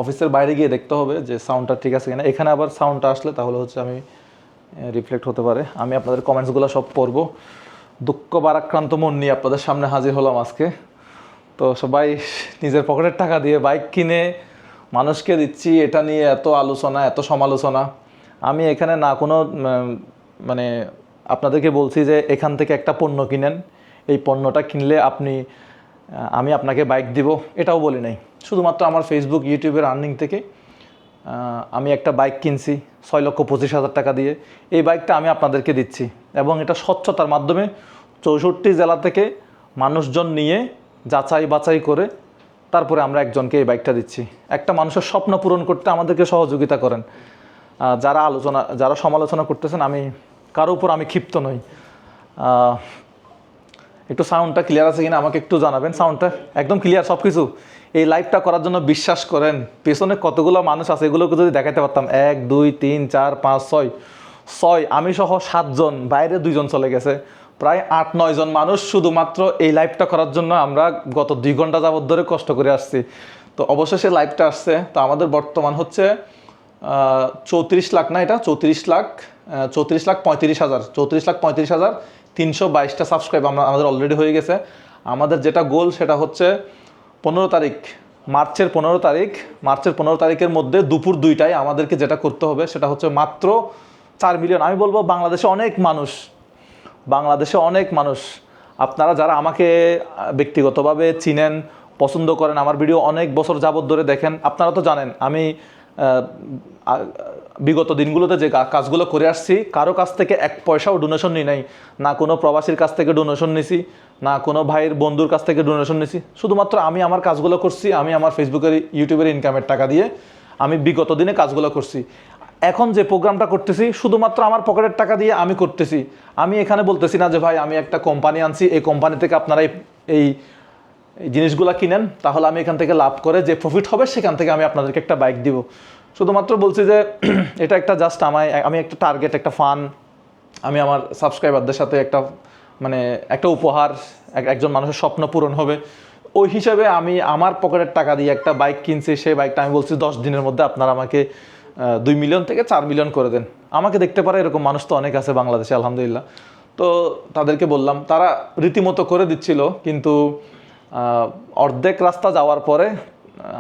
অফিসের বাইরে গিয়ে দেখতে হবে যে সাউন্ডটা ঠিক আছে কিনা। এখানে আবার সাউন্ডটা আসলে তাহলে হচ্ছে আমি রিফ্লেক্ট হতে পারে। আমি আপনাদের কমেন্টসগুলো সব পড়ব। দুঃখ ভারাক্রান্ত মন নিয়ে আপনাদের সামনে হাজির হলাম আজকে। তো সবাই নিজের পকেটের টাকা দিয়ে বাইক কিনে মানুষকে দিচ্ছি, এটা নিয়ে এত আলোচনা, এত সমালোচনা। আমি এখানে না কোনো মানে আপনাদেরকে বলছি যে এখান থেকে একটা পণ্য কিনেন, এই পণ্যটা কিনলে আমি আপনাকে বাইক দিব, এটাও বলি নাই। শুধুমাত্র আমার ফেসবুক ইউটিউবের আর্নিং থেকে আমি একটা বাইক কিনছি 6,25,000 টাকা দিয়ে। এই বাইকটা আমি আপনাদেরকে দিচ্ছি এবং এটা স্বচ্ছতার মাধ্যমে 64 জেলা থেকে মানুষজন নিয়ে যাচাই বাছাই করে তারপরে আমরা একজনকে এই বাইকটা দিচ্ছি। একটা মানুষের স্বপ্ন পূরণ করতে আমাদেরকে সহযোগিতা করেন। যারা সমালোচনা করতেছেন, আমি কারো উপর আমি ক্ষিপ্ত নই। একটু সাউন্ডটা ক্লিয়ার আছে কিনা আমাকে একটু জানাবেন। সাউন্ডটা একদম ক্লিয়ার সব কিছু। এই লাইভটা করার জন্য বিশ্বাস করেন পেছনে কতগুলো মানুষ আছে, এগুলোকে যদি দেখাতে পারতাম 1 2 3 4 5 6 আমি সহ 7 জন, বাইরে 2 জন চলে গেছে, প্রায় 8-9 জন মানুষ শুধুমাত্র এই লাইভটা করার জন্য আমরা গত 2 ঘন্টা যাবত ধরে কষ্ট করে আসছি। তো অবশেষে লাইভটা আসছে। তো আমাদের বর্তমান হচ্ছে 34 লাখ, না এটা 34,35,322টা সাবস্ক্রাইব আমাদের অলরেডি হয়ে গেছে। আমাদের যেটা গোল সেটা হচ্ছে 15 তারিখ, মার্চের 15 তারিখের মধ্যে দুপুর 2টায় আমাদেরকে যেটা করতে হবে সেটা হচ্ছে মাত্র 4 মিলিয়ন। আমি বলবো বাংলাদেশে অনেক মানুষ আপনারা যারা আমাকে ব্যক্তিগতভাবে চিনেন, পছন্দ করেন, আমার ভিডিও অনেক বছর যাবত ধরে দেখেন, আপনারা তো জানেন আমি বিগত দিনগুলোতে যে কাজগুলো করে আসছি কারো কাছ থেকে 1 পয়সাও ডোনেশন নিই নাই। না কোনো প্রবাসীর কাছ থেকে ডোনেশন নিছি, না কোনো ভাইয়ের বন্ধুর কাছ থেকে ডোনেশন নিছি। শুধুমাত্র আমি আমার কাজগুলো করছি, আমি আমার ফেসবুকের ইউটিউবের ইনকামের টাকা দিয়ে আমি বিগত দিনে কাজগুলো করছি। এখন যে প্রোগ্রামটা করতেছি শুধুমাত্র আমার পকেটের টাকা দিয়ে আমি করতেছি। আমি এখানে বলতেছি না যে ভাই আমি একটা কোম্পানি আনছি, এই কোম্পানি থেকে আপনারা এই জিনিসগুলো কিনেন, তাহলে আমি এখান থেকে লাভ করে যে প্রফিট হবে সেখান থেকে আমি আপনাদেরকে একটা বাইক দিব। শুধুমাত্র বলছি যে এটা একটা জাস্ট আমি একটা টার্গেট, একটা ফান, আমি আমার সাবস্ক্রাইবারদের সাথে একটা উপহার, একজন মানুষের স্বপ্ন পূরণ হবে ওই হিসাবে আমি আমার পকেটের টাকা দিয়ে একটা বাইক কিনছি। সেই বাইকটা আমি বলছি 10 দিনের মধ্যে আপনারা আমাকে 2 মিলিয়ন থেকে 4 মিলিয়ন করে দেন। আমাকে দেখতে পারে এরকম মানুষ তো অনেক আছে বাংলাদেশে আলহামদুলিল্লাহ। তো তাদেরকে বললাম, তারা রীতিমতো করে দিচ্ছিল, কিন্তু অর্ধেক রাস্তা যাওয়ার পরে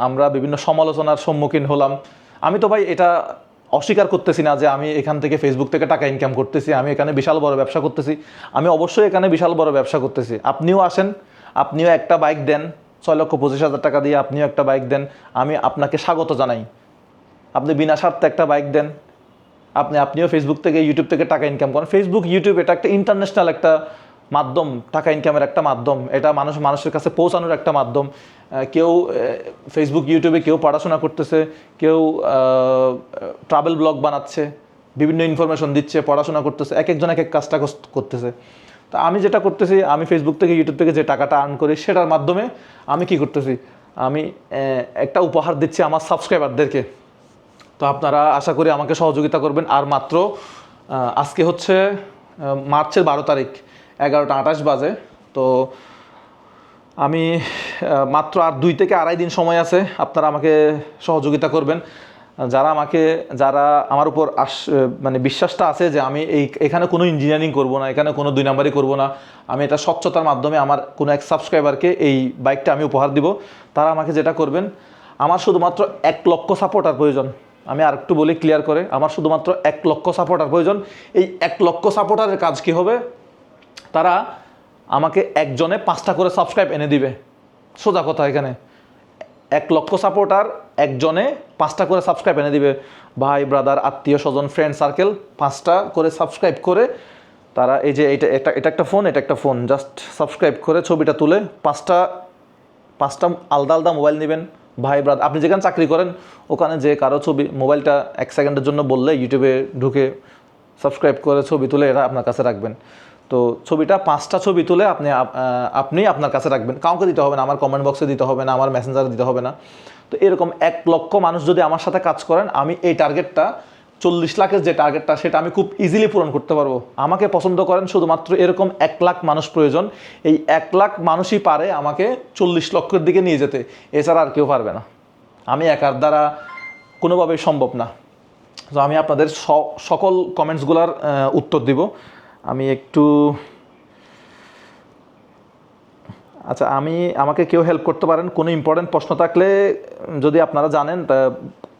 আমরা বিভিন্ন সমালোচনার সম্মুখীন হলাম। আমি তো ভাই এটা অস্বীকার করতেছি না যে আমি এখান থেকে ফেসবুক থেকে টাকা ইনকাম করতেছি, আমি এখানে বিশাল বড় ব্যবসা করতেছি। আমি অবশ্যই এখানে বিশাল বড় ব্যবসা করতেছি। আপনিও আসেন, আপনিও একটা বাইক দেন 6,25,000 টাকা দিয়ে, আপনিও একটা বাইক দেন, আমি আপনাকে স্বাগত জানাই। আপনি বিনা স্বার্থে একটা বাইক দেন, আপনিও ফেসবুক থেকে ইউটিউব থেকে টাকা ইনকাম করেন। ফেসবুক ইউটিউব এটা একটা ইন্টারন্যাশনাল একটা মাধ্যম, টাকা ইনকামের একটা মাধ্যম, এটা মানুষের কাছে পৌঁছানোর একটা মাধ্যম। কেউ ফেসবুক ইউটিউবে কেউ পড়াশোনা করতেছে, কেউ ট্রাভেল ব্লগ বানাচ্ছে, বিভিন্ন ইনফরমেশন দিচ্ছে, পড়াশোনা করতেছে, একজন এক কাজটা করতেছে। তো আমি যেটা করতেছি, আমি ফেসবুক থেকে ইউটিউব থেকে যে টাকাটা আর্ন করি সেটার মাধ্যমে আমি কি করতেছি, আমি একটা উপহার দিচ্ছি আমার সাবস্ক্রাইবারদেরকে। তো আপনারা আশা করি আমাকে সহযোগিতা করবেন। আর মাত্র আজকে হচ্ছে মার্চের 12 তারিখ, 11টা 28 বাজে। তো আমি মাত্র আর 2 থেকে আড়াই দিন সময় আছে, আপনারা আমাকে সহযোগিতা করবেন। যারা আমার উপর বিশ্বাসটা আছে যে আমি এখানে কোনো ইঞ্জিনিয়ারিং করব না, এখানে কোনো 2 নাম্বারই করব না, আমি এটা স্বচ্ছতার মাধ্যমে আমার কোনো এক সাবস্ক্রাইবারকে এই বাইকটা আমি উপহার দিব। তারা আমাকে যেটা করবেন, আমার শুধুমাত্র 1 লক্ষ সাপোর্টার প্রয়োজন। আমি আর একটু বলি ক্লিয়ার করে, আমার শুধুমাত্র 1 লক্ষ সাপোর্টার প্রয়োজন। এই 1 লক্ষ সাপোর্টারের কাজ কি হবে, তারা আমাকে একজনে 5টা করে সাবস্ক্রাইব এনে দিবে। সোজা কথা, এখানে 1 লক্ষ সাপোর্টার একজনে 5টা করে সাবস্ক্রাইব এনে দিবে। ভাই ব্রাদার আত্মীয় স্বজন ফ্রেন্ড সার্কেল 5টা করে সাবস্ক্রাইব করে তারা এই যে এটা একটা ফোন জাস্ট সাবস্ক্রাইব করে ছবিটা তুলে 5টা আলাদা আলাদা মোবাইল নেবেন। ভাই ব্রাদার আপনি যেখানে চাকরি করেন ওখানে যে কারো ছবি মোবাইলটা 1 সেকেন্ডের জন্য বললে ইউটিউবে ঢুকে সাবস্ক্রাইব করে ছবি তুলে এটা আপনার কাছে রাখবেন। তো ছবিটা 5টা ছবি তুলে আপনি আপনার কাছে রাখবেন, কাউকে দিতে হবে না, আমার কমেন্ট বক্সে দিতে হবে না, আমার মেসেঞ্জারে দিতে হবে না। তো এরকম 1 লক্ষ মানুষ যদি আমার সাথে কাজ করেন, আমি এই টার্গেটটা 40 লাখের যে টার্গেটটা সেটা আমি খুব ইজিলি পূরণ করতে পারবো। আমাকে পছন্দ করেন শুধুমাত্র এরকম 1 লাখ মানুষ প্রয়োজন। এই 1 লাখ মানুষই পারে আমাকে 40 লক্ষের দিকে নিয়ে যেতে, এছাড়া আর কেউ পারবে না। আমি একার দ্বারা কোনোভাবেই সম্ভব না। তো আমি আপনাদের সকল কমেন্টসগুলোর উত্তর দিব। আমি একটু আচ্ছা, আমাকে কেউ হেল্প করতে পারেন? কোনো ইম্পর্টেন্ট প্রশ্ন থাকলে যদি আপনারা জানেন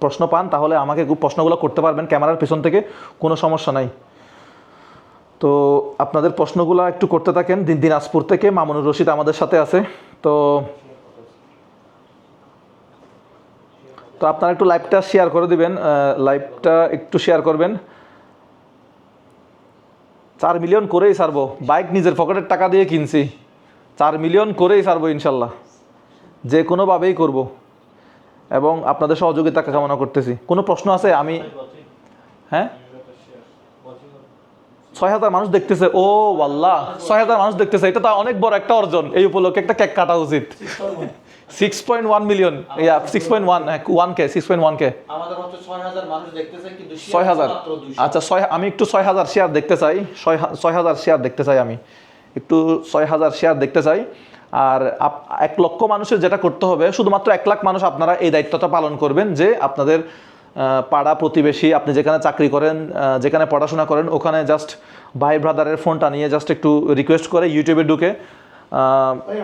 প্রশ্ন পান তাহলে আমাকে প্রশ্নগুলো করতে পারবেন ক্যামেরার পিছন থেকে, কোনো সমস্যা নাই। তো আপনাদের প্রশ্নগুলো একটু করতে থাকেন। দিনাজপুর থেকে মামুনুর রশিদ আমাদের সাথে আছে। তো আপনারা একটু লাইভটা শেয়ার করে দিবেন, লাইভটা একটু শেয়ার করবেন। 4 মিলিয়ন করেই ছাড়বো, বাইক নিজের পকেটের টাকা দিয়ে কিনছি, 4 মিলিয়ন করেই ছাড়বো ইনশাল্লাহ, যে কোনোভাবেই করব এবং আপনাদের সহযোগিতা কামনা করতেছি। কোনো প্রশ্ন আছে? আমি হ্যাঁ 6,000 মানুষ দেখতেছে। ও আল্লাহ, 6,000 মানুষ দেখতেছে, এটা তো অনেক বড় একটা অর্জন। এই উপলক্ষে একটা কেক কাটা উচিত। 6.1 মিলিয়ন, 6.1K আমাদের হচ্ছে 6,000 মানুষ দেখতেছে, কিন্তু 6,000। আচ্ছা, আমি একটু 6,000 শেয়ার দেখতে চাই। 6,000 শেয়ার দেখতে চাই, আমি একটু 6,000 শেয়ার দেখতে চাই। আর 1 লক্ষ মানুষের যেটা করতে হবে, শুধুমাত্র 1 লাখ মানুষ আপনারা এই দায়িত্বটা পালন করবেন যে আপনাদের পাড়া প্রতিবেশী, আপনি যেখানে চাকরি করেন, যেখানে পড়াশোনা করেন, ওখানে জাস্ট ভাই ব্রাদারের ফোনটা নিয়ে জাস্ট একটু রিকোয়েস্ট করে ইউটিউবে ঢুকে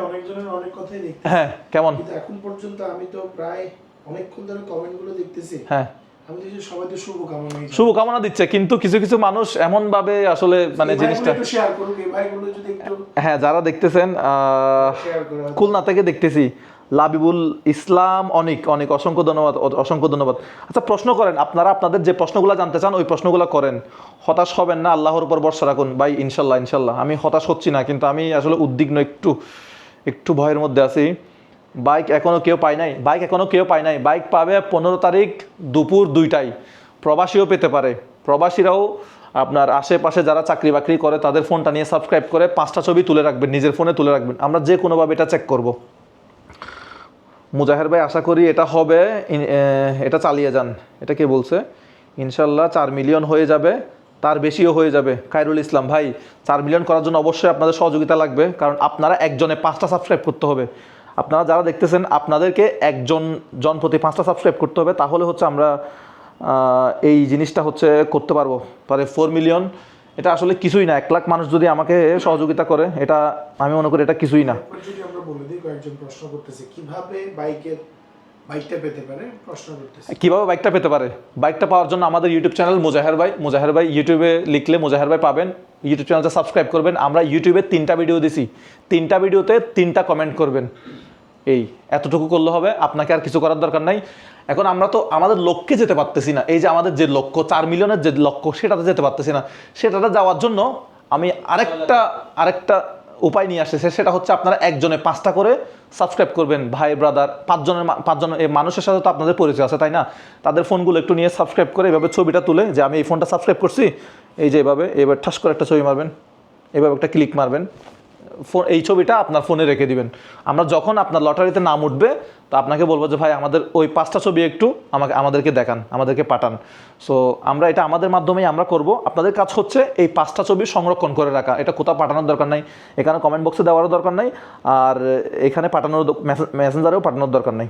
অনেকজনের অনেক কথাই দেখতেছি। হ্যাঁ, কেমন? কিন্তু এখন পর্যন্ত আমি তো প্রায় অনেকক্ষণ ধরে কমেন্টগুলো দেখতেছি। হ্যাঁ, আমি দেখছি সবাই তো শুভকামনা দিচ্ছে, কিন্তু কিছু কিছু মানুষ এমন ভাবে আসলে মানে জিনিসটা একটু শেয়ার করুন, এই ভাইগুলো যদি একটু হ্যাঁ, যারা দেখতেছেন শেয়ার করে। খুলনা থেকে দেখতেছি লাবিবুল ইসলাম, অনেক অনেক অসংখ্য ধন্যবাদ, অসংখ্য ধন্যবাদ। আচ্ছা, প্রশ্ন করেন আপনারা, আপনাদের যে প্রশ্নগুলো জানতে চান ওই প্রশ্নগুলো করেন। হতাশ হবেন না, আল্লাহর উপর ভরসা রাখুন ভাই। ইনশাল্লাহ ইনশাল্লাহ আমি হতাশ হচ্ছি না, কিন্তু আমি আসলে উদ্বিগ্ন, একটু ভয়ের মধ্যে আছি। বাইক এখনও কেউ পায় নাই, বাইক এখনও কেউ পায় নাই। বাইক পাবে 15 তারিখ দুপুর 2টায়। প্রবাসীও পেতে পারে। প্রবাসীরাও আপনার আশেপাশে যারা চাকরি বাকরি করে তাদের ফোনটা নিয়ে সাবস্ক্রাইব করে 5টা ছবি তুলে রাখবেন, নিজের ফোনে তুলে রাখবেন। আমরা যে কোনোভাবে এটা চেক করব। মুজাহের ভাই, আশা করি এটা হবে, এটা চালিয়ে যান। এটা কে বলছে? ইনশাল্লাহ 4 মিলিয়ন হয়ে যাবে, তার বেশিও হয়ে যাবে। খায়রুল ইসলাম ভাই, 4 মিলিয়ন করার জন্য অবশ্যই আপনাদের সহযোগিতা লাগবে, কারণ আপনারা একজনে 5টা সাবস্ক্রাইব করতে হবে। আপনারা যারা দেখতেছেন আপনাদেরকে জন প্রতি 5টা সাবস্ক্রাইব করতে হবে, তাহলে হচ্ছে আমরা এই জিনিসটা হচ্ছে করতে পারবো। পরে 4 মিলিয়ন এটা আসলে কিছুই না। 1 লাখ মানুষ যদি আমাকে সহযোগিতা করে, এটা আমি মনে করি এটা কিছুই না। যদি আমরা বলে দিই, কয়েকজন প্রশ্ন করতেছে কিভাবে বাইকটা পেতে পারে, প্রশ্ন করতেছে কিভাবে বাইকটা পেতে পারে। বাইকটা পাওয়ার জন্য আমাদের ইউটিউব চ্যানেল মুজাহের ভাই ইউটিউবে লিখলে মুজাহের ভাই পাবেন। ইউটিউব চ্যানেলটা সাবস্ক্রাইব করবেন। আমরা ইউটিউবে 3টা ভিডিও দিছি, 3টা ভিডিওতে 3টা কমেন্ট করবেন। এই এতটুকু করলে হবে, আপনাকে আর কিছু করার দরকার নাই। এখন আমরা তো আমাদের লক্ষ্যে যেতে পারতেছি না। এই যে আমাদের যে লক্ষ্য 4 মিলিয়নের যে লক্ষ্য, সেটাতে যেতে পারতেছি না। সেটাতে যাওয়ার জন্য আমি আরেকটা উপায় নিয়ে আসতেছে, সেটা হচ্ছে আপনারা একজনে 5টা করে সাবস্ক্রাইব করবেন। ভাই ব্রাদার 5জন মানুষের সাথে তো আপনাদের পরিচয় আছে, তাই না? তাদের ফোনগুলো একটু নিয়ে সাবস্ক্রাইব করে এভাবে ছবিটা তুলে, যে আমি এই ফোনটা সাবস্ক্রাইব করছি, এই যে এবার ঠাস করে একটা ছবি মারবেন, এভাবে একটা ক্লিক মারবেন, এই ছবিটা আপনার ফোনে রেখে দিবেন। আমরা যখন আপনার লটারিতে নাম উঠবে, তো আপনাকে বলবো যে ভাই আমাদের ওই 5টা ছবি একটু আমাদেরকে দেখান, আমাদেরকে পাঠান। সো আমরা এটা আমাদের মাধ্যমেই আমরা করব। আপনাদের কাজ হচ্ছে এই 5টা ছবি সংরক্ষণ করে রাখা। এটা কোথাও পাঠানোর দরকার নাই, এখানে কমেন্ট বক্সে দেওয়ারও দরকার নাই, আর এখানে পাঠানোর মেসেঞ্জারেও পাঠানোর দরকার নাই।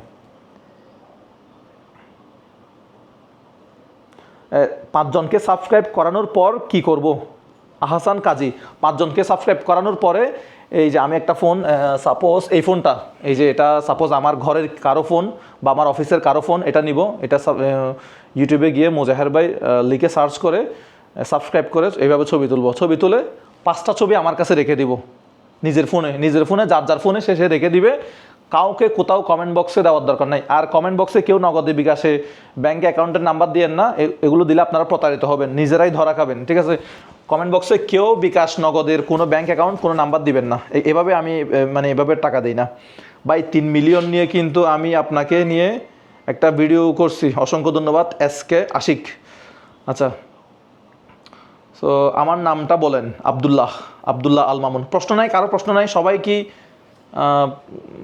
5 জনকে সাবস্ক্রাইব করানোর পর কি করব? আহসান কাজী, 5 জনকে সাবস্ক্রাইব করানোর পরে এই যে আমি একটা ফোন, সাপোজ এই ফোনটা, এই যে এটা সাপোজ আমার ঘরের কারো ফোন বা আমার অফিসের কারো ফোন, এটা নিব। এটা ইউটিউবে গিয়ে মুজাহের ভাই লিখে সার্চ করে সাবস্ক্রাইব করে এইভাবে ছবি তুলব। ছবি তুলে 5টা ছবি আমার কাছে রেখে দিব নিজের ফোনে, যার ফোনে সে রেখে দিবে। কাউকে কোথাও কমেন্ট বক্সে দেওয়ার দরকার নাই। আর কমেন্ট বক্সে কেউ নগদে, বিকাশে, ব্যাঙ্ক অ্যাকাউন্টের নাম্বার দিয়েন না। এগুলো দিলে আপনারা প্রতারিত হবেন, নিজেরাই ধরা খাবেন, ঠিক আছে? কমেন্ট বক্সে কেউ বিকাশ, নগদের কোনো ব্যাঙ্ক অ্যাকাউন্ট, কোনো নাম্বার দিবেন না। এভাবে আমি এভাবে টাকা দিই না ভাই। 3 মিলিয়ন নিয়ে কিন্তু আমি আপনাকে নিয়ে একটা ভিডিও করছি। অসংখ্য ধন্যবাদ এসকে আশিক। আচ্ছা, সো আমার নামটা বলেন। আবদুল্লাহ আল মামুন। প্রশ্ন নাই? কারো প্রশ্ন নাই? সবাই কি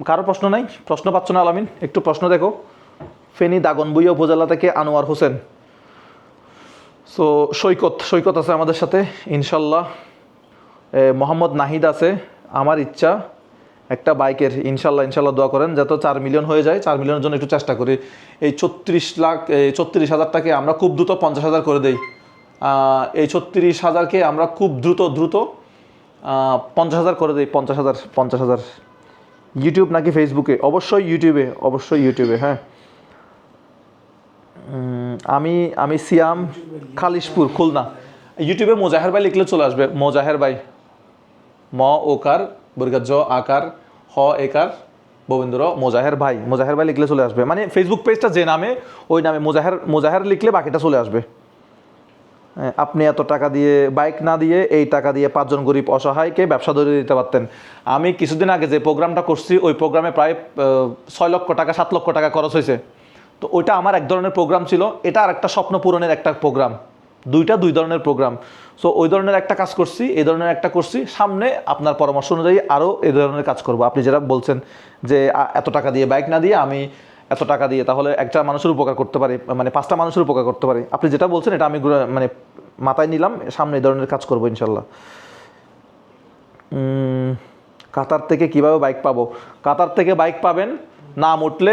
কারো প্রশ্ন নাই? প্রশ্ন পাচ্ছ না আলামিন? একটু প্রশ্ন দেখো। ফেনী দাগনভূঞা উপজেলা থেকে আনোয়ার হোসেন। সো সৈকত আছে আমাদের সাথে ইনশাল্লাহ। মোহাম্মদ নাহিদ আছে। আমার ইচ্ছা একটা বাইকের ইনশাল্লাহ দোয়া করেন যত 4 মিলিয়ন হয়ে যায়। 4 মিলিয়নের জন্য একটু চেষ্টা করি। এই 36,000টাকে আমরা খুব দ্রুত 50,000 করে দেই। এই 36,000কে আমরা খুব দ্রুত 50,000 করে দিই। 50,000 ইউটিউব নাকি ফেসবুকে? অবশ্যই ইউটিউবে। হ্যাঁ, আমি সিয়াম, খালিশপুর, খুলনা। ইউটিউবে মোজাহের ভাই লিখলে চলে আসবে। মোজাহের ভাই, ম ওকার বর্গার জ আকার হ একার গোবিন্দ্র, মোজাহের ভাই লিখলে চলে আসবে। মানে ফেসবুক পেজটা যে নামে, ওই নামে মোজাহের লিখলে বাকিটা চলে আসবে। আপনি এত টাকা দিয়ে বাইক না দিয়ে এই টাকা দিয়ে 5 জন গরিব অসহায়কে ব্যবসা ধরে দিতে পারতেন। আমি কিছুদিন আগে যে প্রোগ্রামটা করছি, ওই প্রোগ্রামে প্রায় 6 লক্ষ টাকা 7 লক্ষ টাকা খরচ হয়েছে। তো ওইটা আমার এক ধরনের প্রোগ্রাম ছিল, এটা আর একটা স্বপ্ন পূরণের একটা প্রোগ্রাম, দুই ধরনের প্রোগ্রাম। সো ওই ধরনের একটা কাজ করছি, এই ধরনের একটা করছি। সামনে আপনার পরামর্শ অনুযায়ী আরও এই ধরনের কাজ করব। আপনি যেটা বলছেন যে এত টাকা দিয়ে বাইক না দিয়ে আমি এত টাকা দিয়ে তাহলে একটা মানুষের উপকার করতে পারি, মানে 5টা মানুষের উপকার করতে পারি। আপনি যেটা বলছেন এটা আমি মানে মাথায় নিলাম, সামনে এই ধরনের কাজ করবো ইনশাল্লাহ। কাতার থেকে কিভাবে বাইক পাবো? কাতার থেকে বাইক পাবেন, নাম উঠলে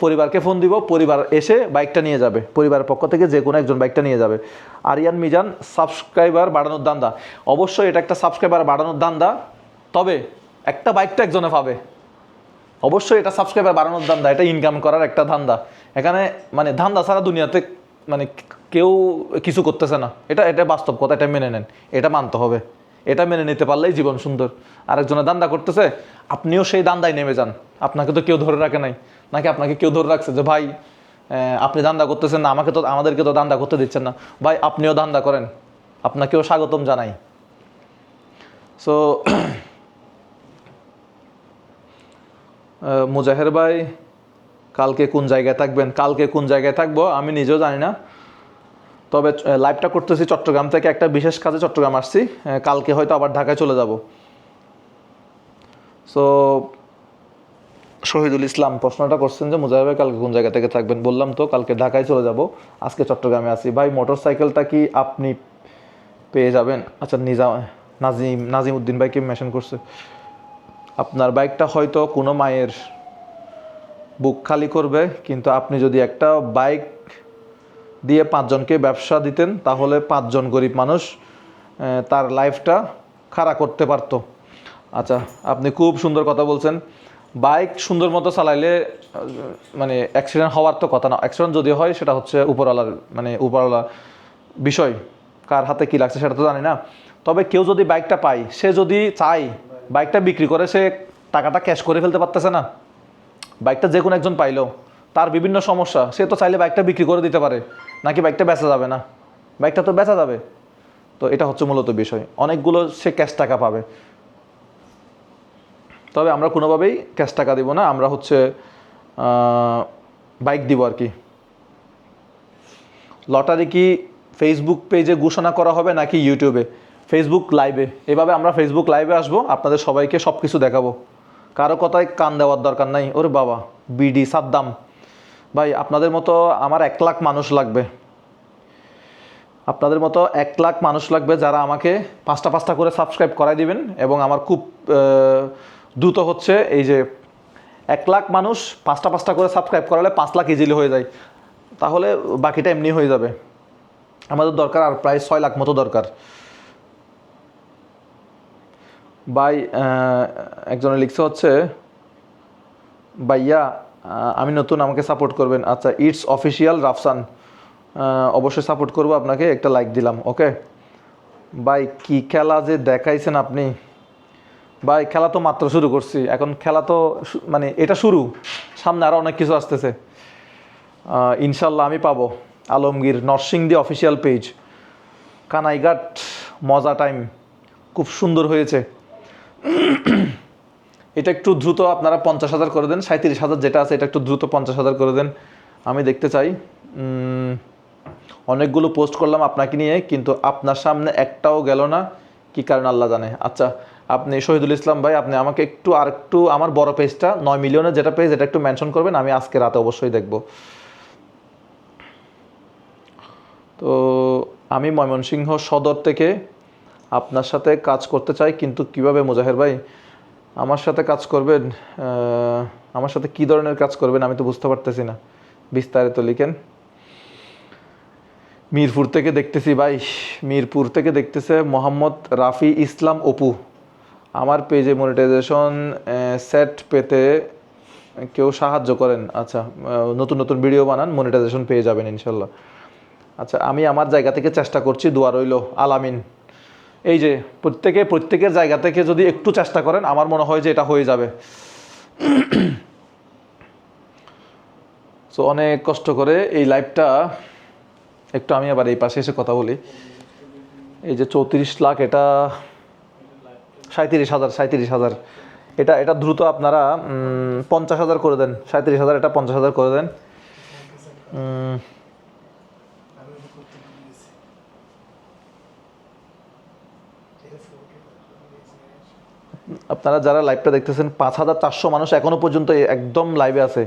পরিবারকে ফোন দিব, পরিবার এসে বাইকটা নিয়ে যাবে। পরিবারের পক্ষ থেকে যে কোনো একজন বাইকটা নিয়ে যাবে। আরিয়ান মিজান, সাবস্ক্রাইবার বাড়ানোর ধান্দা। অবশ্যই এটা একটা সাবস্ক্রাইবার বাড়ানোর ধান্দা, তবে একটা বাইকটা একজনে পাবে। অবশ্যই এটা সাবস্ক্রাইবার বাড়ানোর ধান্দা, এটা ইনকাম করার একটা ধান্দা। এখানে মানে ধান্দা ছাড়া দুনিয়াতে মানে কেউ কিছু করতেছে না। এটা বাস্তব কথা, এটা মেনে নেন, এটা মানতে হবে। এটা মেনে নিতে পারলেই জীবন সুন্দর। আরেকজনের দান্দা করতেছে, আপনিও সেই দান্দায় নেমে যান। আপনাকে তো কেউ ধরে রাখে নাই, নাকি আপনাকে কেউ ধরে রাখছে যে ভাই আপনি দান্দা করতেছেন না, আমাদেরকে তো দান্দা করতে দিচ্ছেন না, ভাই আপনিও দান্দা করেন, আপনাকেও স্বাগতম জানাই। সো মুজাহের ভাই, কালকে কোন জায়গায় থাকবো আমি নিজেও জানি না। তবে লাইভটা করতেছি চট্টগ্রাম থেকে, একটা বিশেষ কাজে চট্টগ্রাম আসছি। কালকে হয়তো আবার ঢাকায় চলে যাব। সো শহীদুল ইসলাম প্রশ্নটা করছেন যে মুজাহিদ ভাই কালকে কোন জায়গা থেকে থাকবেন। বললাম তো কালকে ঢাকায় চলে যাব, আজকে চট্টগ্রামে আছি। ভাই মোটরসাইকেলটা কি আপনি পেয়ে যাবেন? আচ্ছা, নাজিম উদ্দিন ভাইকে মেনশন করছে। আপনার বাইকটা হয়তো কোনো মায়ের বুক খালি করবে, কিন্তু আপনি যদি একটা বাইক দিয়ে 5 জনকে ব্যবসা দিতেন, তাহলে 5 জন গরিব মানুষ তার লাইফটা খাড়া করতে পারতো। আচ্ছা, আপনি খুব সুন্দর কথা বলছেন। বাইক সুন্দর মতো চালাইলে মানে অ্যাক্সিডেন্ট হওয়ার তো কথা না। অ্যাক্সিডেন্ট যদি হয় সেটা হচ্ছে উপরওয়ালা বিষয়, কার হাতে কী লাগছে সেটা তো জানি না। তবে কেউ যদি বাইকটা পায়, সে যদি চায় বাইকটা বিক্রি করে, সে টাকাটা ক্যাশ করে ফেলতে পারতেছে না। বাইকটা যে কোনো একজন পাইলো, তার বিভিন্ন সমস্যা, সে তো চাইলে বাইকটা বিক্রি করে দিতে পারে। নাকি বাইকটা বেচা যাবে না? বাইকটা তো বেচা যাবে। তো এটা হচ্ছে মূলত বিষয়, অনেকগুলো সে ক্যাশ টাকা পাবে। তবে আমরা কোনোভাবেই ক্যাশ টাকা দিব না, আমরা হচ্ছে বাইক দিব আর কি। লটারি কি ফেসবুক পেজে ঘোষণা করা হবে নাকি ইউটিউবে? ফেসবুক লাইভে। এভাবে আমরা ফেসবুক লাইভে আসবো, আপনাদের সবাইকে সব কিছু দেখাবো। কারো কথায় কান দেওয়ার দরকার নাই। ওরে বাবা, বিডি সাদ্দাম ভাই, আপনাদের মতো আমার 1 লাখ মানুষ লাগবে। আপনাদের মতো 1 লাখ মানুষ লাগবে যারা আমাকে 5টা করে সাবস্ক্রাইব করাই দিবেন। এবং আমার খুব দ্রুত হচ্ছে এই যে 1 লাখ মানুষ 5টা করে সাবস্ক্রাইব করালে 5 লাখ ইজিলি হয়ে যায়, তাহলে বাকিটা এমনি হয়ে যাবে। আমাদের দরকার আর প্রায় 6 লাখ মতো দরকার। ভাই একজনে লিখছে হচ্ছে, ভাইয়া আমি নতুন, আমাকে সাপোর্ট করবেন। আচ্ছা, ইটস অফিসিয়াল রাফসান, অবশ্যই সাপোর্ট করবো আপনাকে, একটা লাইক দিলাম। ওকে ভাই, কি খেলা যে দেখাইছেন আপনি। ভাই খেলা তো মাত্র শুরু করছি, এখন খেলা তো মানে এটা শুরু, সামনে আরও অনেক কিছু আসতেছে ইনশাল্লাহ। আমি পাবো। আলমগীর, নরসিংদী অফিসিয়াল পেজ, কানাইঘাট মজা টাইম, খুব সুন্দর হয়েছে। এটা একটু দ্রুত আপনারা 50,000 করে দেন, 37,000 যেটা আছে এটা একটু দ্রুত 50,000 করে দেন, আমি দেখতে চাই। অনেকগুলো পোস্ট করলাম আপনাকে নিয়ে, কিন্তু আপনার সামনে একটাও গেল না, কি কারণ আল্লাহ জানে। আচ্ছা, আপনি শহীদুল ইসলাম ভাই, আপনি আমাকে একটু আমার বড় পেজটা 9 মিলিয়নের যেটা পেজ, এটা একটু মেনশন করবেন, আমি আজকে রাতে অবশ্যই দেখব। তো আমি ময়মনসিংহ সদর থেকে আপনার সাথে কাজ করতে চাই, কিন্তু কিভাবে মুজাহের ভাই? আমার সাথে কাজ করবেন, আমার সাথে কি ধরনের কাজ করবেন আমি তো বুঝতে পারতেছি না, বিস্তারিত লিখেন। মিরপুর থেকে দেখতেছি ভাই, মিরপুর থেকে দেখতেছে মোহাম্মদ রাফি ইসলাম অপু। আমার পেজে মনিটাইজেশন সেট পেতে কেউ সাহায্য করেন। আচ্ছা, নতুন নতুন ভিডিও বানান, মনিটাইজেশন পেয়ে যাবেন ইনশাল্লাহ। আচ্ছা, আমি আমার জায়গা থেকে চেষ্টা করছি, দোয়া রইল। আলামিন। এই যে প্রত্যেকের জায়গা থেকে যদি একটু চেষ্টা করেন আমার মনে হয় যে এটা হয়ে যাবে। সো অনেক কষ্ট করে এই লাইভটা, একটু আমি আবার এই পাশে এসে কথা বলি। এই যে 34 লাখ, এটা 37,000, এটা দ্রুত আপনারা 50,000 করে দেন। 37,000, এটা 50,000 করে দেন। আপনারা যারা লাইভটা দেখতেছেন, 5,400 মানুষ এখনো পর্যন্ত একদম লাইভে আছে।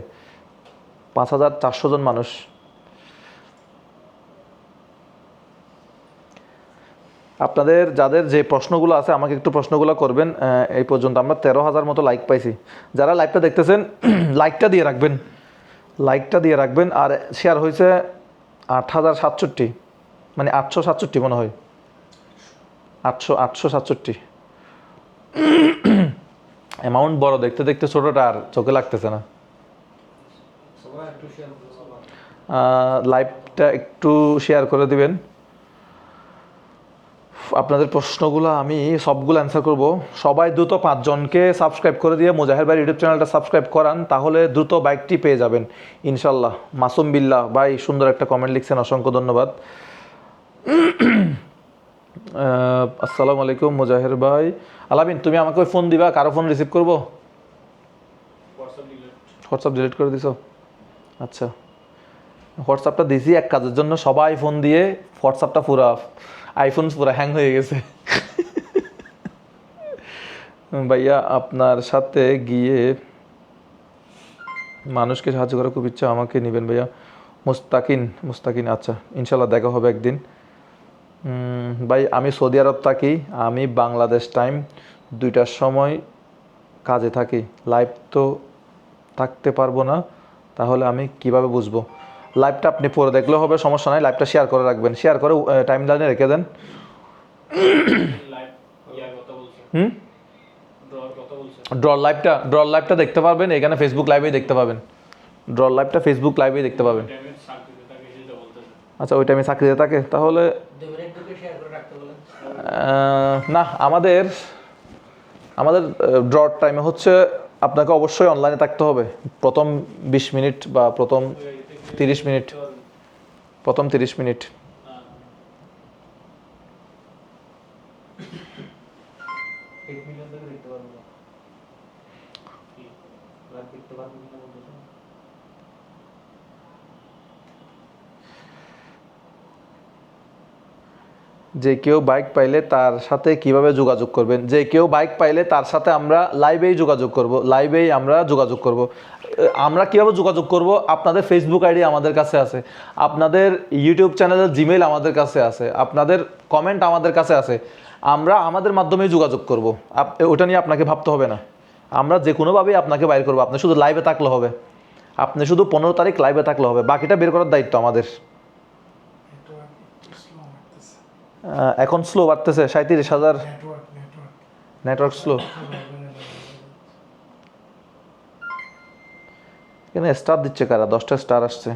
5,400 জন মানুষ। আপনাদের যাদের যে প্রশ্নগুলো আছে আমাকে একটু প্রশ্নগুলো করবেন। এই পর্যন্ত আমরা 13,000 মতো লাইক পাইছি। যারা লাইভটা দেখতেছেন লাইকটা দিয়ে রাখবেন, লাইকটা দিয়ে রাখবেন। আর শেয়ার হয়েছে 8,067, মানে 867 মনে হয়, 867। অ্যামাউন্ট বড়, দেখতে দেখতে ছোটোটা আর চোখে লাগতেছে না। লাইভটা একটু শেয়ার করে দিবেন। আপনাদের প্রশ্নগুলো আমি সবগুলো অ্যান্সার করব। সবাই দ্রুত 5 জনকে সাবস্ক্রাইব করে দিয়ে মুজাহির ভাই ইউটিউব চ্যানেলটা সাবস্ক্রাইব করান, তাহলে দ্রুত বাইকটি পেয়ে যাবেন ইনশাল্লাহ। মাসুম বিল্লাহ ভাই সুন্দর একটা কমেন্ট লিখছেন, অসংখ্য ধন্যবাদ। আসসালামু আলাইকুম মুজাহির ভাই। আলামিন, তুমি আমাকে ওই ফোন দিবা, কারো ফোন রিসিভ করবো? হোয়াটসঅ্যাপ ডিলিট করে দিছো? আচ্ছা, হোয়াটসঅ্যাপটা দিছি এক কাজের জন্য, সবাই ফোন দিয়ে হোয়াটসঅ্যাপটা পুরা আইফোন পুরা হ্যাং হয়ে গেছে। ভাইয়া আপনার সাথে গিয়ে মানুষকে সাহায্য করার খুব ইচ্ছা, আমাকে নেবেন ভাইয়া? মুস্তাকিন, আচ্ছা ইনশাল্লাহ দেখা হবে একদিন। ভাই আমি সৌদি আরব থাকি, আমি বাংলাদেশ টাইম 2টার সময় কাজে থাকি, লাইভ তো থাকতে পারবো না, তাহলে আমি কিভাবে বুঝবো? লাইভটা আপনি পরে দেখলেও হবে, সমস্যা নাই। লাইভটা শেয়ার করে রাখবেন, শেয়ার করে টাইম লাইনে রেখে দেন। ড্র লাইভটা দেখতে পারবেন এখানে, ফেসবুক লাইভেই দেখতে পাবেন। ড্র লাইভটা ফেসবুক লাইভেই দেখতে পাবেন। আচ্ছা, ওই টাইমে চাকরিতে থাকে, তাহলে না, আমাদের ড্রর টাইমে হচ্ছে আপনাকে অবশ্যই অনলাইনে থাকতে হবে প্রথম 20 মিনিট বা প্রথম 30 মিনিট। প্রথম 30 মিনিট। যে কেউ বাইক পাইলে তার সাথে কিভাবে যোগাযোগ করবেন? যে কেউ বাইক পাইলে তার সাথে আমরা লাইভেই যোগাযোগ করব, আমরা কিভাবে যোগাযোগ করব? আপনাদের ফেসবুক আইডি আমাদের কাছে আছে, আপনাদের ইউটিউব চ্যানেলের জিমেইল আমাদের কাছে আছে, আপনাদের কমেন্ট আমাদের কাছে আছে। আমরা আমাদের মাধ্যমেই যোগাযোগ করব, ওটা নিয়ে আপনাকে ভাবতে হবে না। আমরা যে কোনোভাবেই আপনাকে বাইর করবো, আপনি শুধু লাইভে থাকলে হবে। আপনি শুধু 15 তারিখ লাইভে থাকলে হবে, বাকিটা বের করার দায়িত্ব আমাদের। এখন স্লো বাড়তেছে, 37,000। Network slow. এখানে স্টার দিচ্ছে কারা? 10টা স্টার আসছে।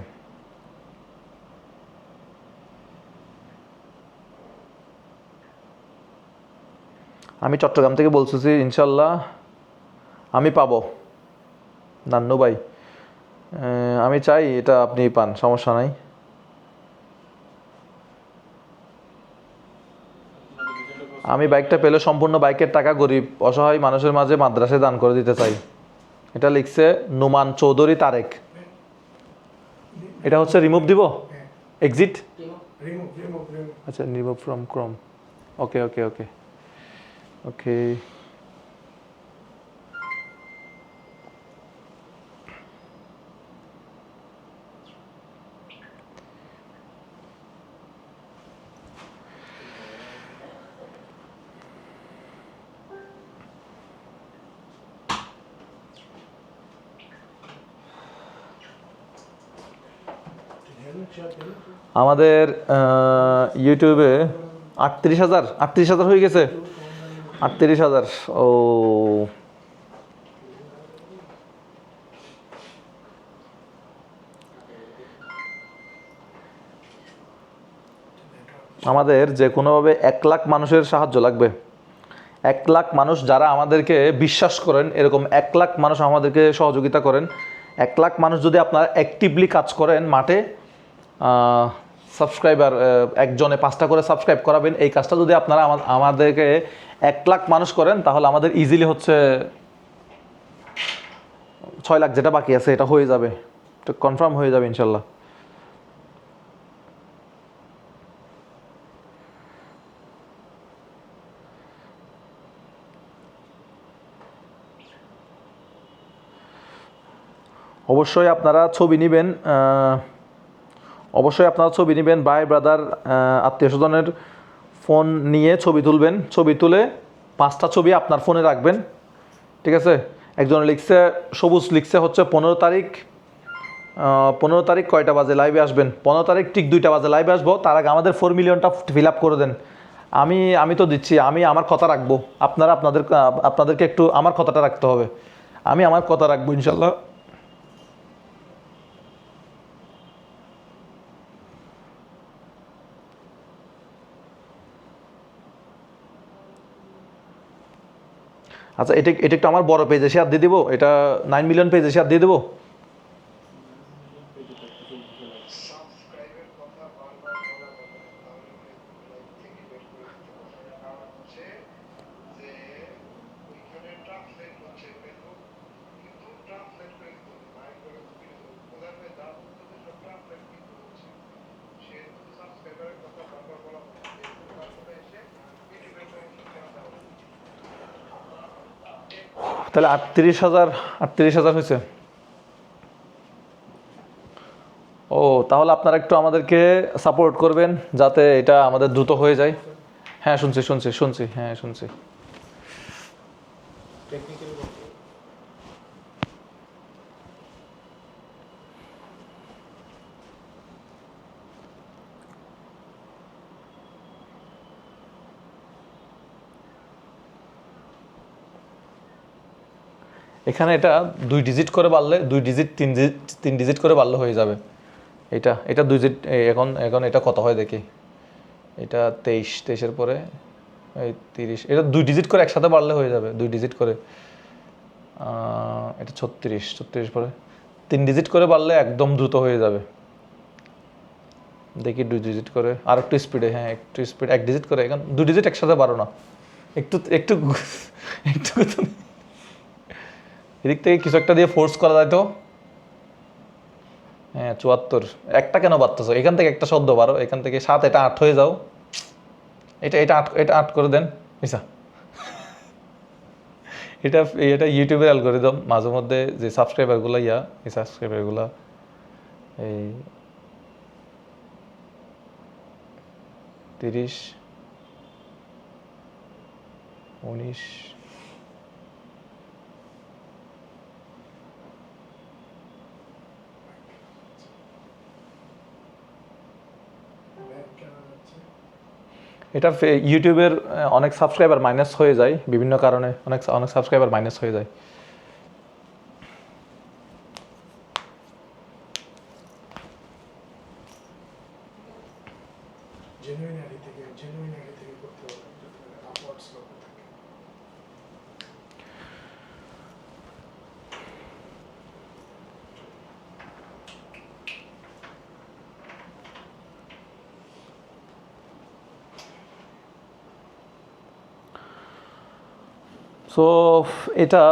আমি চট্টগ্রাম থেকে বলছি, ইনশাল্লাহ আমি পাবো। নান্নু ভাই, আমি চাই এটা আপনি পান, সমস্যা নাই। আমি বাইকটা পেলে সম্পূর্ণ বাইকের টাকা গরিব অসহায় মানুষের মাঝে মাদ্রাসায় দান করে দিতে চাই। এটা লিখছে নুমান চৌধুরী তারেক। এটা হচ্ছে রিমুভ দিব, এক্সিট। আচ্ছা, রিমুভ ফ্রম ক্রোম। ওকে ওকে ওকে ওকে। আমাদের ইউটিউবে 38,000 হয়ে গেছে। 38,000। ও আমাদের যে কোনোভাবে 1 লাখ মানুষের সাহায্য লাগবে। 1 লাখ মানুষ যারা আমাদেরকে বিশ্বাস করেন, এরকম 1 লাখ মানুষ আমাদেরকে সহযোগিতা করেন। 1 লাখ মানুষ যদি আপনারা অ্যাক্টিভলি কাজ করেন মাঠে, সাবস্ক্রাইবার একজনে 5টা করে সাবস্ক্রাইব করাবেন, এই কাজটা যদি আপনারা আমাদেরকে 1 লাখ মানুষ করেন, তাহলে আমাদের ইজিলি হচ্ছে 6 লাখ যেটা বাকি আছে এটা হয়ে যাবে, এটা কনফার্ম হয়ে যাবে ইনশাল্লাহ। অবশ্যই আপনারা ছবি নেবেন, ভাই ব্রাদার আত্মীয় স্বজনের ফোন নিয়ে ছবি তুলবেন। ছবি তুলে 5টা ছবি আপনার ফোনে রাখবেন, ঠিক আছে? একজন লিখছে, সবুজ লিখছে হচ্ছে 15 তারিখ, 15 তারিখ কয়টা বাজে লাইভে আসবেন? 15 তারিখ ঠিক 2টা বাজে লাইভে আসবো, তার আগে আমাদের 4 মিলিয়নটা ফিল আপ করে দেন। আমি তো দিচ্ছি, আমি আমার কথা রাখবো, আপনারা আপনাদেরকে একটু আমার কথাটা রাখতে হবে। আমি আমার কথা রাখবো ইনশাল্লাহ। আচ্ছা, এটা একটু আমার বড় পেজে শেয়ার দিয়ে দিব, এটা 9 মিলিয়ন পেজে শেয়ার দিয়ে দেবো। তাহলে 38,000 হয়েছে। ও, তাহলে আপনারা একটু আমাদেরকে সাপোর্ট করবেন যাতে এটা আমাদের দ্রুত হয়ে যায়। হ্যাঁ, শুনছি, হ্যাঁ শুনছি। এখানে এটা 2 ডিজিট করে বাড়লে, 3 ডিজিট করে বাড়লে হয়ে যাবে। এটা 2 ডিজিট। এখন এটা কত হয় দেখি। এটা 23-এর পরে এই 30, এটা 2 ডিজিট করে একসাথে বাড়লে হয়ে যাবে, 2 ডিজিট করে। এটা 36 পরে 3 ডিজিট করে বাড়লে একদম দ্রুত হয়ে যাবে। দেখি 2 ডিজিট করে, আর একটু স্পিডে, হ্যাঁ একটু স্পিড, 1 ডিজিট করে। এখন 2 ডিজিট একসাথে বাড়ো না, একটু একটু একটু এদিক থেকে কিছু একটা দিয়ে ফোর্স করা যায় তো। হ্যাঁ 74, একটা কেন বাড়তেছো? এখান থেকে একটা শব্দ বাড়ো, এখান থেকে 7, এটা 8 হয়ে যাও। এটা 8 করে দেন মিসা। এটা ইউটিউবের অ্যালগরিদম, মাঝে মধ্যে যে সাবস্ক্রাইবারগুলো এই সাবস্ক্রাইবারগুলো এই 30, 19, এটা ইউটিউবের অনেক সাবস্ক্রাইবার মাইনাস হয়ে যায় বিভিন্ন কারণে, অনেক সাবস্ক্রাইবার মাইনাস হয়ে যায়। জেনুইন আইডি থেকে করতে হবে, আপওয়ার্ডস লোগো থাকে। সো এটা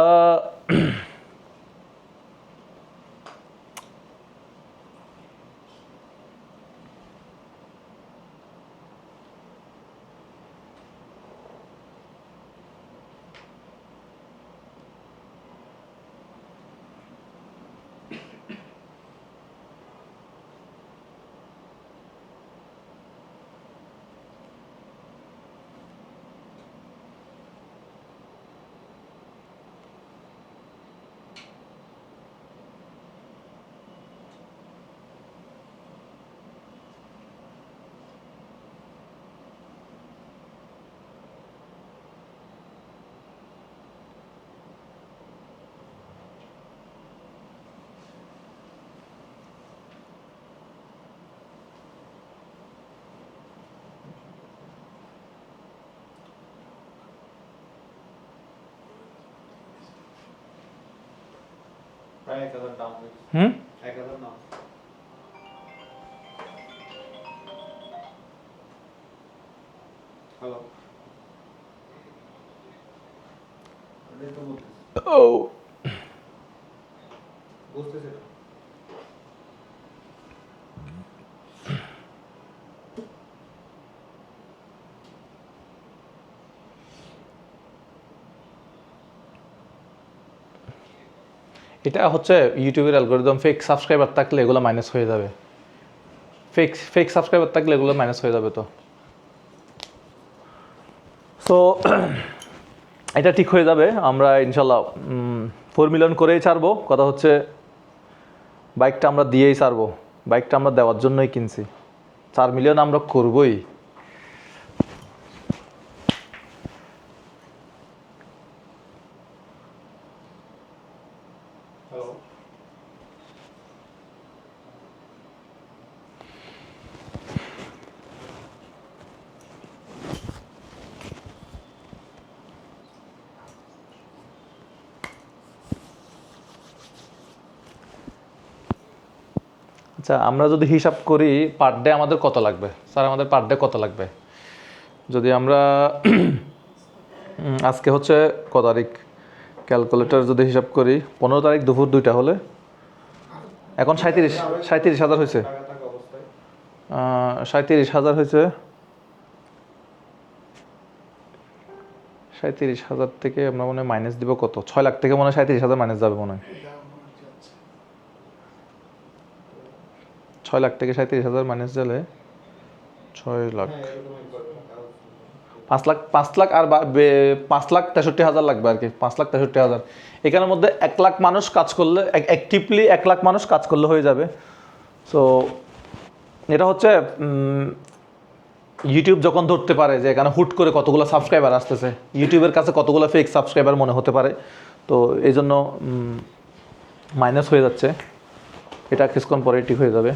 প্রায় 1000 ডাউন হুম 1000 না হ্যালো এটা তো বলতেছি ও বুঝতেছি না এটা হচ্ছে ইউটিউবের অ্যালগরিদম, ফেক সাবস্ক্রাইবার থাকলে এগুলো মাইনাস হয়ে যাবে, ফেক সাবস্ক্রাইবার থাকলে এগুলো মাইনাস হয়ে যাবে। তো সো এটা ঠিক হয়ে যাবে, আমরা ইনশাল্লাহ 4 মিলিয়ন করেই ছাড়বো। কথা হচ্ছে বাইকটা আমরা দিয়েই ছাড়বো, বাইকটা আমরা দেওয়ার জন্যই কিনছি, 4 মিলিয়ন আমরা করবই। হ্যালো আচ্ছা, আমরা যদি হিসাব করি পার ডে আমাদের কত লাগবে, স্যার আমাদের পার ডে কত লাগবে? যদি আমরা আজকে হচ্ছে ক তারিখ, ক্যালকুলেটর যদি হিসাব করি 15 তারিখ দুপুর 2টা হলে এখন 37,000 হয়েছে, টাকা থাকা অবস্থায় 37,000 হয়েছে। 37,000 থেকে আমরা মনে হয় মাইনাস দিব কত, 6 লাখ থেকে মনে হয় 37,000 মাইনাস যাবে মনে হয়। 6 লাখ থেকে 37,000 মাইনাস গেলে 6 লাখ, হ্যাঁ এরকমই করবে 5 লাখ আর 5,63,000 লাগবে আর কি, 5,63,000। এখানের মধ্যে 1 লাখ মানুষ কাজ করলে, অ্যাক্টিভলি 1 লাখ মানুষ কাজ করলে হয়ে যাবে। সো এটা হচ্ছে ইউটিউব যখন ধরতে পারে যে এখানে হুট করে কতগুলো সাবস্ক্রাইবার আসতেছে, ইউটিউবের কাছে কতগুলো ফেক সাবস্ক্রাইবার মনে হতে পারে, তো এই জন্য মাইনাস হয়ে যাচ্ছে। এটা কিছুক্ষণ পরে ঠিক হয়ে যাবে।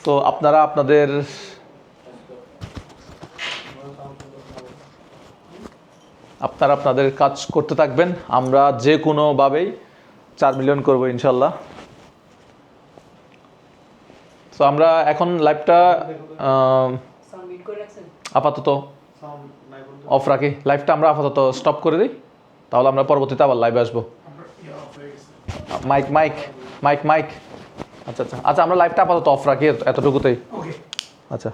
তো আপনারা আপনাদের কাজ করতে থাকবেন, আমরা যে কোনোভাবেই 4 মিলিয়ন করবো ইনশাল্লাহ। তো আমরা এখন লাইভটা আপাতত সাউন্ড নাই বলতে অফ রাখি, লাইভটা আমরা আপাতত স্টপ করে দিই, তাহলে আমরা পরবর্তীতে আবার লাইভে আসবো। মাইক, আচ্ছা আমরা লাইভটা আপাতত অফ রাখি এতটুকুতেই। ওকে। আচ্ছা।